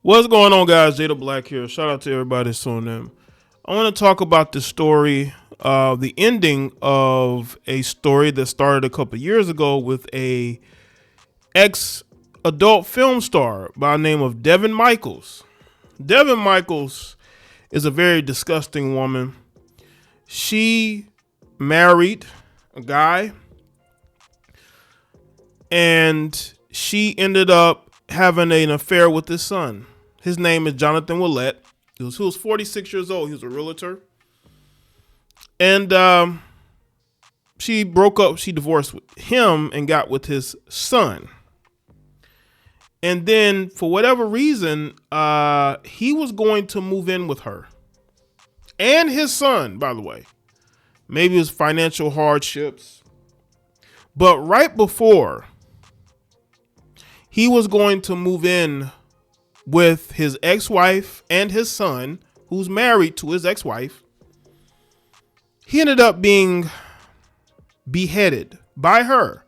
What's going on, guys? Jada Black here. Shout out to everybody that's tuning in. I want to talk about the story, the ending of a story that started a couple years ago with a ex-adult film star by the name of Devyn Michaels. Devyn Michaels is a very disgusting woman. She married a guy, and she ended up having an affair with his son. His name is Jonathan Willett. He was 46 years old. He was a realtor. And she broke up. She divorced with him and got with his son. And then, for whatever reason, he was going to move in with her. And his son, by the way. Maybe it was financial hardships. But right before he was going to move in with his ex-wife and his son, who's married to his ex-wife, he ended up being beheaded by her.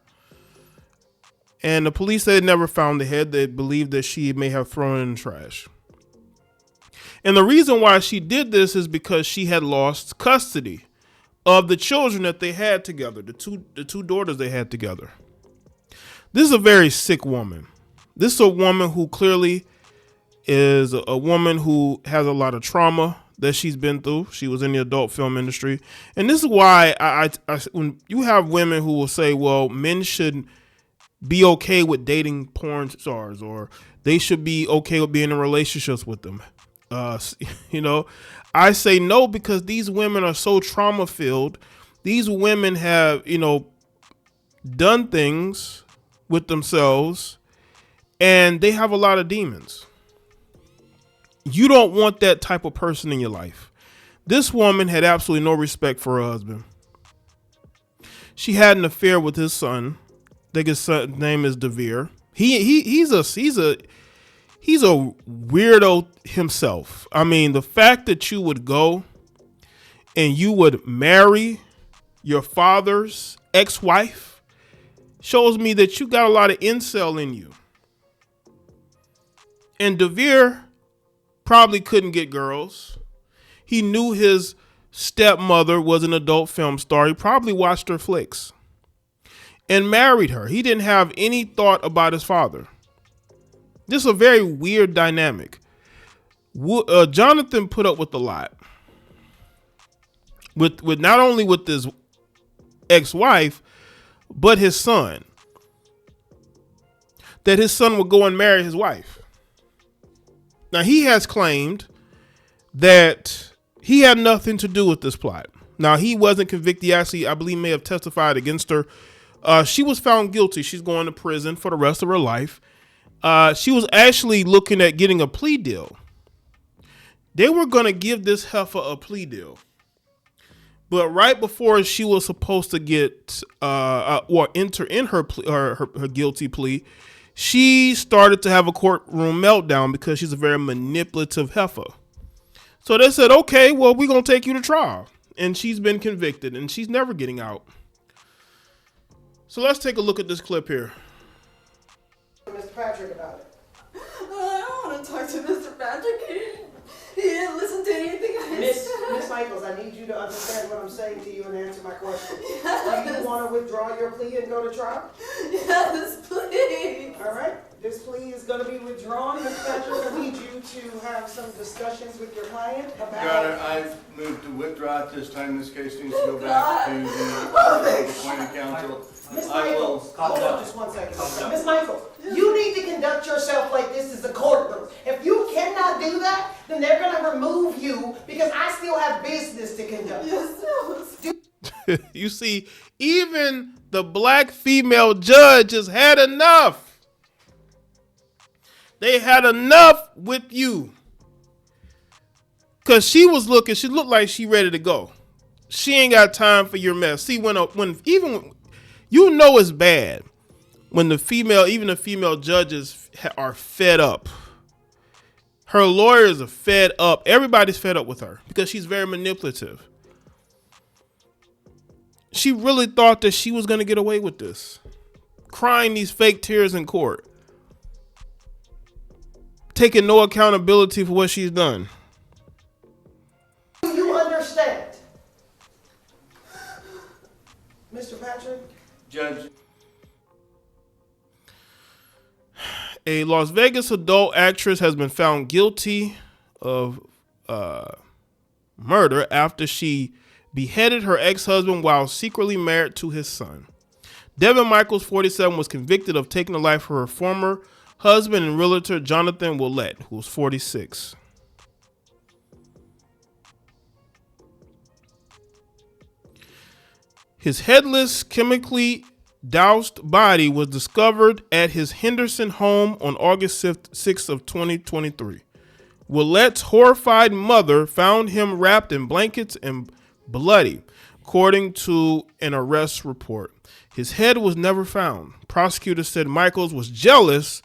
And the police had never found the head. They believed that she may have thrown it in the trash. And the reason why she did this is because she had lost custody of the children that they had together, the two daughters they had together. This is a very sick woman. This is a woman who clearly is a woman who has a lot of trauma that she's been through. She was in the adult film industry. And this is why I when you have women who will say, well, men should be okay with dating porn stars, or they should be okay with being in relationships with them. I say no, because these women are so trauma filled. These women have, done things with themselves, and they have a lot of demons. You don't want that type of person in your life. This woman had absolutely no respect for her husband. She had an affair with his son. I think his son's name is Devyn. He's a weirdo himself. I mean, the fact that you would go and you would marry your father's ex-wife shows me that you got a lot of incel in you. And Devyn probably couldn't get girls. He knew his stepmother was an adult film star. He probably watched her flicks and married her. He didn't have any thought about his father. This is a very weird dynamic. Jonathan put up with a lot. With not only with his ex-wife, but his son. That his son would go and marry his wife. Now, he has claimed that he had nothing to do with this plot. Now, he wasn't convicted. He actually, I believe, may have testified against her. She was found guilty. She's going to prison for the rest of her life. She was actually looking at getting a plea deal. They were going to give this heifer a plea deal. But right before she was supposed to get enter in her guilty plea, she started to have a courtroom meltdown because she's a very manipulative heifer. So they said, okay, well, we're going to take you to trial. And she's been convicted, and she's never getting out. So let's take a look at this clip here. Mr. Patrick about it. I don't want to talk to Mr. Patrick. He didn't listen to anything I said. Miss Michaels, I need you to understand what I'm saying to you and answer my question. Yes. Do you want to withdraw your plea and go to trial? Yes, please. All right. This plea is going to be withdrawn. Mr. Patrick, I need you to have some discussions with your client about... Your Honor, I've moved to withdraw at this time. This case needs to go back to the appointed counsel. Miss Michaels, hold on just 1 second. Miss Michaels, you need to conduct yourself like this is a courtroom. If you cannot do that, then they're going to remove you because I still have business to conduct. Yes. You see, even the black female judge has had enough. They had enough with you. Because she looked like she ready to go. She ain't got time for your mess. See, when you know it's bad when even the female judges are fed up. Her lawyers are fed up. Everybody's fed up with her because she's very manipulative. She really thought that she was going to get away with this. Crying these fake tears in court. taking no accountability for what she's done. Do you understand? Mr. Patrick? Judge. A Las Vegas adult actress has been found guilty of murder after she beheaded her ex-husband while secretly married to his son. Devyn Michaels, 47, was convicted of taking the life of her former husband and realtor Jonathan Willett, who was 46. His headless, chemically doused body was discovered at his Henderson home on August 6th of 2023. Willett's horrified mother found him wrapped in blankets and bloody, according to an arrest report. His head was never found. Prosecutors said Michaels was jealous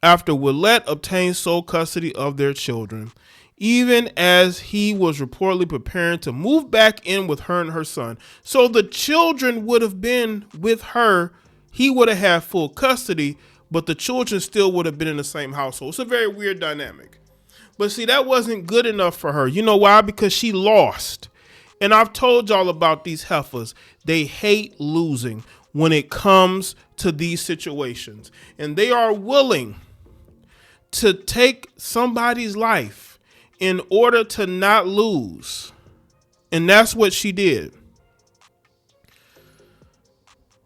after Willett obtained sole custody of their children, even as he was reportedly preparing to move back in with her and her son. So the children would have been with her. He would have had full custody, but the children still would have been in the same household. It's a very weird dynamic. But see, that wasn't good enough for her. You know why? Because she lost. And I've told y'all about these heifers. They hate losing when it comes to these situations. And they are willing to take somebody's life in order to not lose. And that's what she did.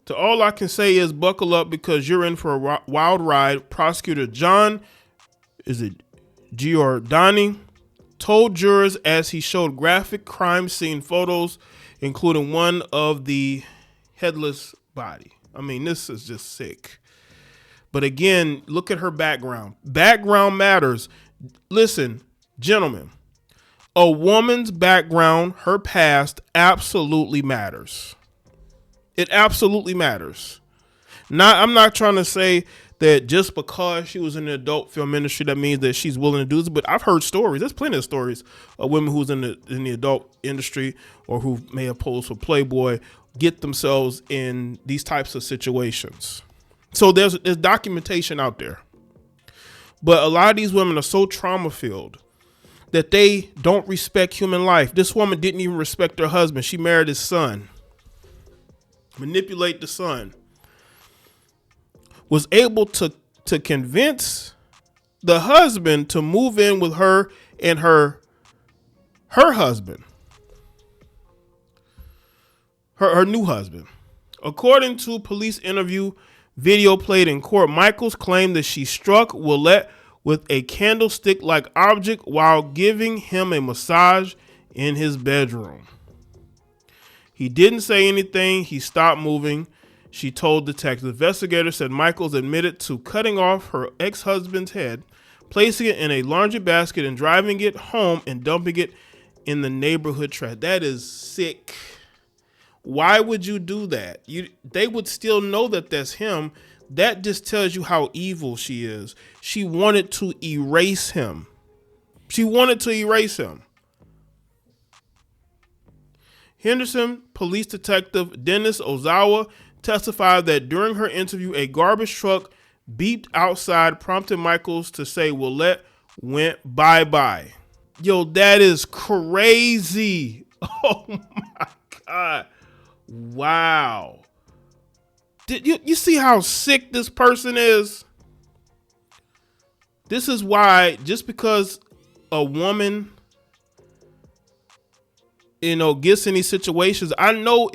So all I can say is buckle up because you're in for a wild ride. Prosecutor John, Giordani, told jurors as he showed graphic crime scene photos, including one of the headless body. I mean, this is just sick. But again, look at her background. Background matters. Listen, gentlemen, a woman's background, her past, absolutely matters. It absolutely matters. I'm not trying to say that just because she was in the adult film industry, that means that she's willing to do this. But I've heard stories. There's plenty of stories of women who's in the adult industry or who may have posed for Playboy get themselves in these types of situations. So there's documentation out there. But a lot of these women are so trauma filled that they don't respect human life. This woman didn't even respect her husband. She married his son. Manipulate the son. Was able to convince the husband to move in with her and her husband. Her new husband. According to police interview video played in court, Michaels claimed that she struck Willett with a candlestick-like object while giving him a massage in his bedroom. He didn't say anything. He stopped moving. She told detectives. Investigators said Michaels admitted to cutting off her ex-husband's head, placing it in a laundry basket and driving it home and dumping it in the neighborhood trash. That is sick. Why would you do that? They would still know that that's him. That just tells you how evil she is. She wanted to erase him. Henderson police detective Dennis Ozawa testified that during her interview, a garbage truck beeped outside, prompting Michaels to say Willett went bye-bye. Yo, that is crazy. Oh my God. Wow. Did you see how sick this person is? This is why, just because a woman, gets in these situations, I know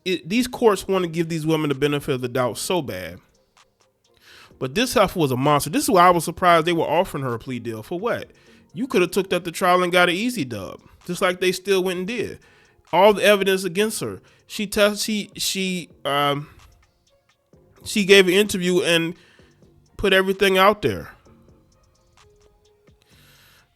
these courts want to give these women the benefit of the doubt so bad. But this heifer was a monster. This is why I was surprised they were offering her a plea deal. For what? You could have took that to trial and got an easy dub, just like they still went and did. All the evidence against her. She gave an interview and put everything out there.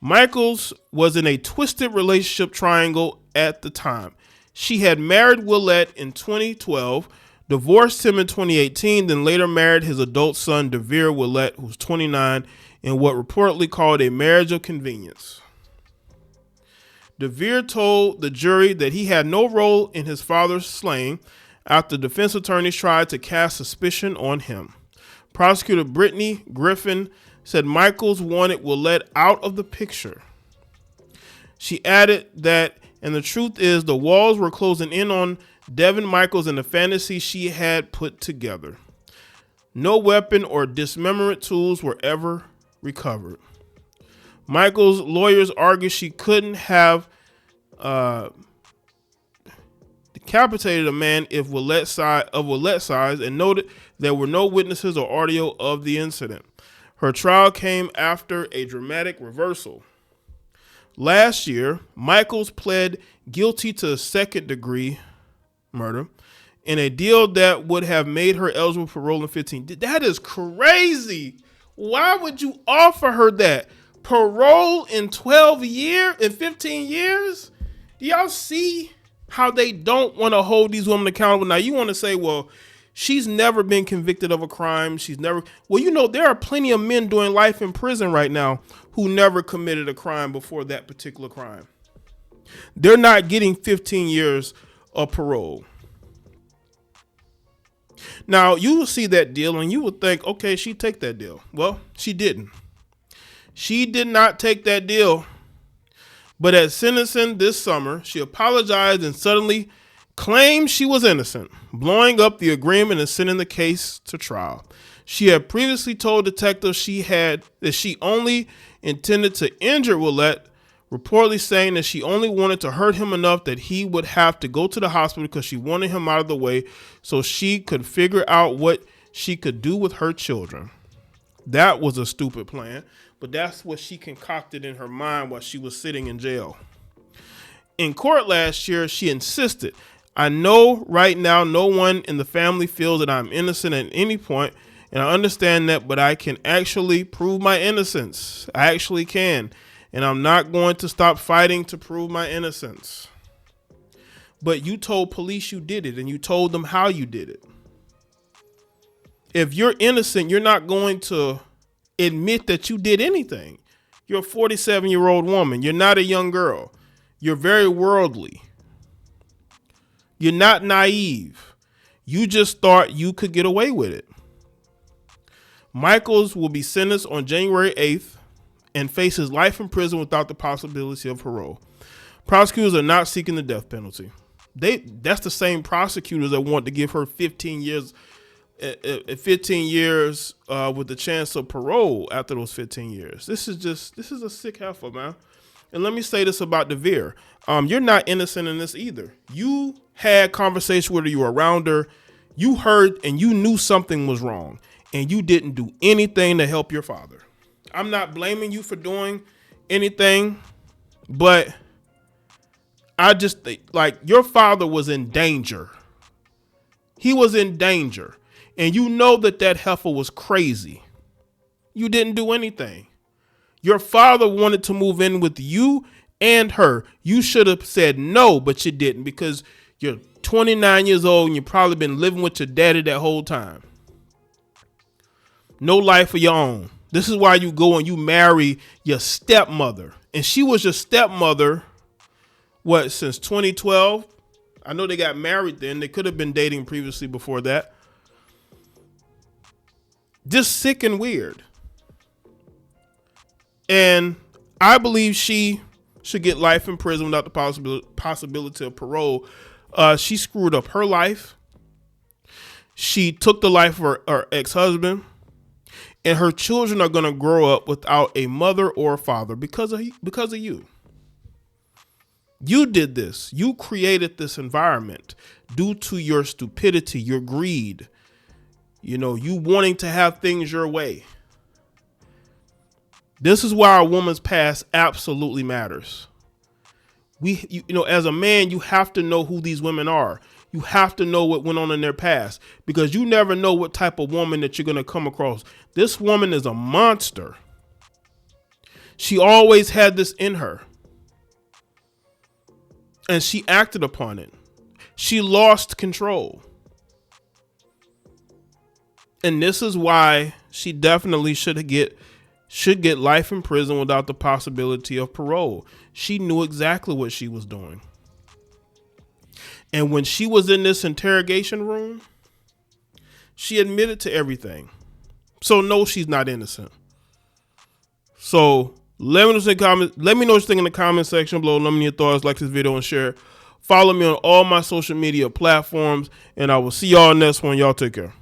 Michaels was in a twisted relationship triangle at the time. She had married Willett in 2012, divorced him in 2018, then later married his adult son, Devyn Willett, who's 29, in what reportedly called a marriage of convenience. Devyn told the jury that he had no role in his father's slaying after defense attorneys tried to cast suspicion on him. Prosecutor Brittany Griffin said Michaels wanted Willette out of the picture. She added that, and the truth is the walls were closing in on Devyn Michaels and the fantasy she had put together. No weapon or dismemberment tools were ever recovered. Michaels' lawyers argued she couldn't have decapitated a man of Willette's size and noted there were no witnesses or audio of the incident. Her trial came after a dramatic reversal. Last year, Michaels pled guilty to second-degree murder in a deal that would have made her eligible for parole in 15. That is crazy. Why would you offer her that? Parole in 15 years? Do y'all see how they don't want to hold these women accountable? Now, you want to say, well, she's never been convicted of a crime. Well, you know, there are plenty of men doing life in prison right now who never committed a crime before that particular crime. They're not getting 15 years of parole. Now, you will see that deal and you would think, okay, she'd take that deal. Well, she didn't. She did not take that deal. But at sentencing this summer, she apologized and suddenly claimed she was innocent, blowing up the agreement and sending the case to trial. She had previously told detectives that she only intended to injure Willette, reportedly saying that she only wanted to hurt him enough that he would have to go to the hospital because she wanted him out of the way so she could figure out what she could do with her children. That was a stupid plan, but that's what she concocted in her mind while she was sitting in jail. In court last year, she insisted, I know right now no one in the family feels that I'm innocent at any point, and I understand that, but I can actually prove my innocence. I actually can. And I'm not going to stop fighting to prove my innocence. But you told police you did it, and you told them how you did it. If you're innocent, you're not going to admit that you did anything. You're a 47-year-old woman. You're not a young girl. You're very worldly. You're not naive. You just thought you could get away with it. Michaels will be sentenced on January 8th and faces life in prison without the possibility of parole. Prosecutors are not seeking the death penalty. That's the same prosecutors that want to give her 15 years with the chance of parole after those 15 years. This is a sick heifer, man. And let me say this about Devyn. You're not innocent in this either. You had conversation with her, you were around her, you heard and you knew something was wrong, and you didn't do anything to help your father. I'm not blaming you for doing anything, but I just think, like, your father was in danger. He was in danger. And you know that heifer was crazy. You didn't do anything. Your father wanted to move in with you and her. You should have said no, but you didn't because you're 29 years old and you've probably been living with your daddy that whole time. No life of your own. This is why you go and you marry your stepmother. And she was your stepmother, since 2012? I know they got married then. They could have been dating previously before that. Just sick and weird. And I believe she should get life in prison without the possibility of parole. She screwed up her life. She took the life of her ex-husband. And her children are going to grow up without a mother or a father because of you. You did this. You created this environment due to your stupidity, your greed, you wanting to have things your way. This is why a woman's past absolutely matters. As a man, you have to know who these women are. You have to know what went on in their past because you never know what type of woman that you're going to come across. This woman is a monster. She always had this in her. And she acted upon it. She lost control. And this is why she definitely should get life in prison without the possibility of parole. She knew exactly what she was doing. And when she was in this interrogation room, she admitted to everything. So no, she's not innocent. So let me know what you think in the comment section below. Let me know your thoughts, like this video and share. Follow me on all my social media platforms, and I will see y'all next one. Y'all take care.